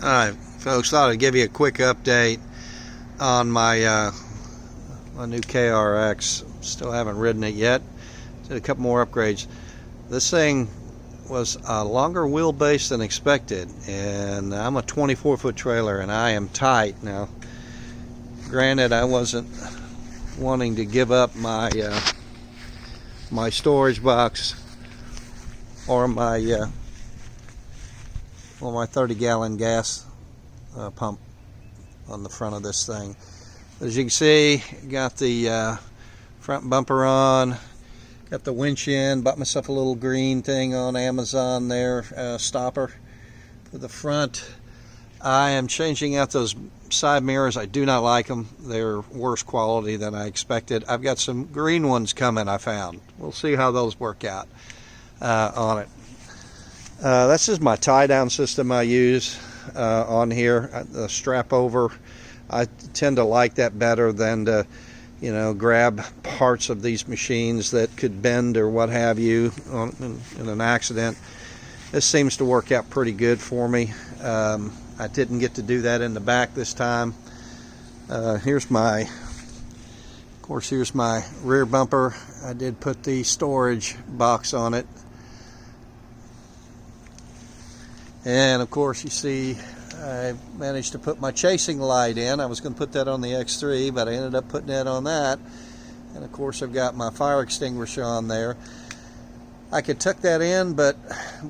Alright folks, thought I'd give you a quick update on my new KRX. Still haven't ridden it yet. Did a couple more upgrades. This thing was a longer wheelbase than expected, and I'm a 24-foot trailer and I am tight. Now granted, I wasn't wanting to give up my my storage box or my 30-gallon gas pump on the front of this thing. As you can see, got the front bumper on, got the winch in, bought myself a little green thing on Amazon there, stopper for the front. I am changing out those side mirrors. I do not like them. They're worse quality than I expected. I've got some green ones coming, I found. We'll see how those work out on it. This is my tie-down system I use on here, the strap over. I tend to like that better than to, grab parts of these machines that could bend or what have you in an accident. This seems to work out pretty good for me. I didn't get to do that in the back this time. Here's my rear bumper. I did put the storage box on it. And of course, you see, I managed to put my chasing light in. I was going to put that on the X3, but I ended up putting that on that. And of course, I've got my fire extinguisher on there. I could tuck that in, but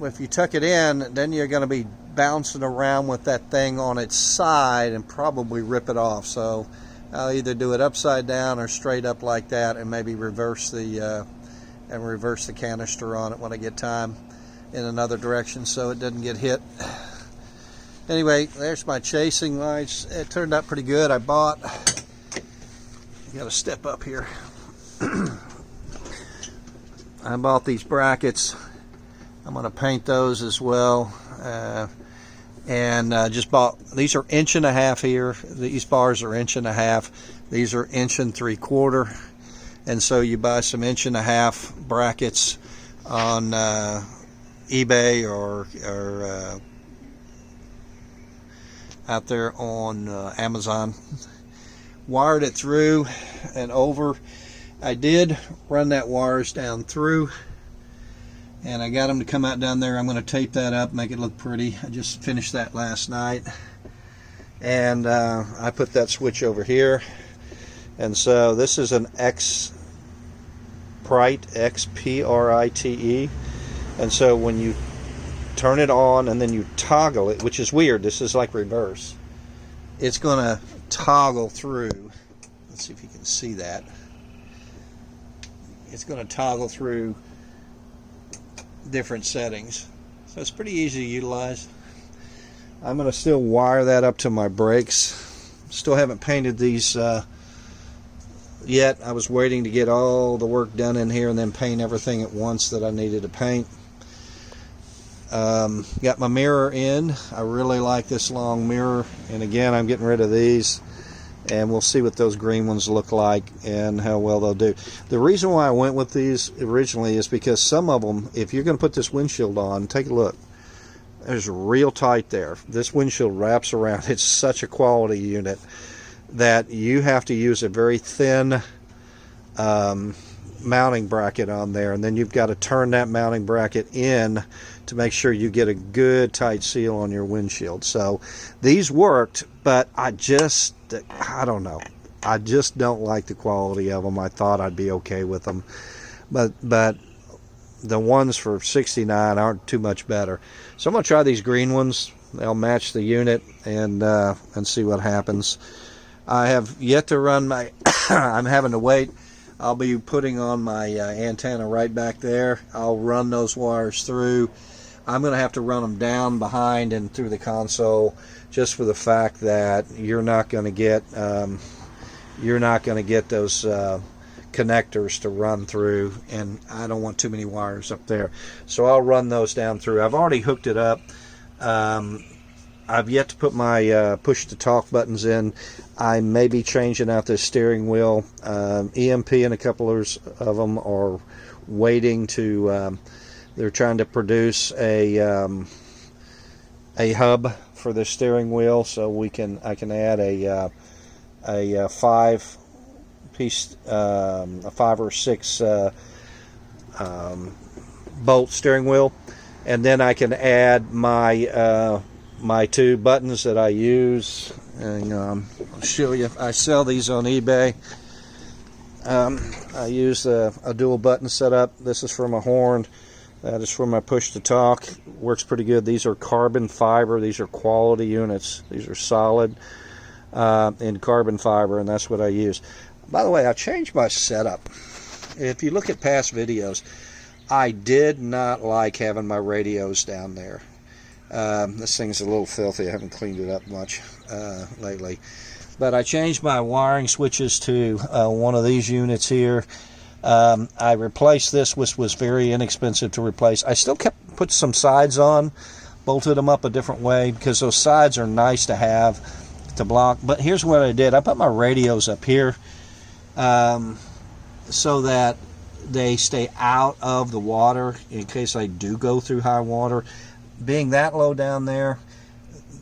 if you tuck it in, then you're going to be bouncing around with that thing on its side and probably rip it off. So I'll either do it upside down or straight up like that, and maybe reverse the canister on it when I get time in another direction so it doesn't get hit. Anyway, there's my chasing lights. It turned out pretty good. I bought, you gotta step up here. I bought these brackets. I'm gonna paint those as well. And just bought, these are 1.5 inches here. These bars are 1.5 inches. These are 1 3/4 inches. And so you buy some 1.5 inch brackets on eBay or out there on Amazon. Wired it through and over. I did run that wires down through, and I got them to come out down there. I'm going to tape that up, make it look pretty. I just finished that last night, and I put that switch over here. And so this is an X-Prite, X-P-R-I-T-E. And so when you turn it on and then you toggle it, which is weird, this is like reverse, it's going to toggle through. Let's see if you can see that. It's going to toggle through different settings. So it's pretty easy to utilize. I'm going to still wire that up to my brakes. Still haven't painted these yet. I was waiting to get all the work done in here and then paint everything at once that I needed to paint. Got my mirror in. I really like this long mirror, and again, I'm getting rid of these, and we'll see what those green ones look like and how well they'll do. The reason why I went with these originally is because some of them, if you're going to put this windshield on, take a look, there's real tight there. This windshield wraps around. It's such a quality unit that you have to use a very thin mounting bracket on there, and then you've got to turn that mounting bracket in to make sure you get a good tight seal on your windshield. So these worked, but I don't know, I just don't like the quality of them. I thought I'd be okay with them, but the ones for $69 aren't too much better. So I'm gonna try these green ones. They'll match the unit, and see what happens. I have yet to run my I'm having to wait. I'll be putting on my antenna right back there. I'll run those wires through. I'm going to have to run them down behind and through the console, just for the fact that you're not going to get those connectors to run through, and I don't want too many wires up there. So I'll run those down through. I've already hooked it up. I've yet to put my push to talk buttons in. I may be changing out this steering wheel. EMP and a couple of them are waiting to they're trying to produce a hub for the steering wheel, so I can add a 5-piece, a 5 or 6 bolt steering wheel, and then I can add my my 2 buttons that I use. And I'll show you. I sell these on eBay. I use a dual button setup. This is for my horn. That is for my push to talk. Works pretty good. These are carbon fiber. These are quality units. These are solid in carbon fiber, and that's what I use. By the way, I changed my setup. If you look at past videos, I did not like having my radios down there. This thing's a little filthy. I haven't cleaned it up much lately. But I changed my wiring switches to one of these units here. I replaced this, which was very inexpensive to replace. I still put some sides on, bolted them up a different way, because those sides are nice to have to block. But here's what I did. I put my radios up here so that they stay out of the water in case I do go through high water. Being that low down there,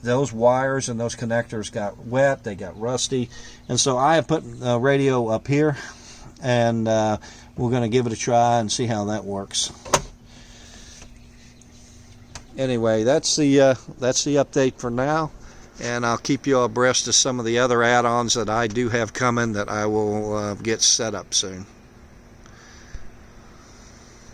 those wires and those connectors got wet, they got rusty, and so I have put a radio up here, and we're going to give it a try and see how that works. Anyway, that's the update for now, and I'll keep you abreast of some of the other add-ons that I do have coming that I will get set up soon.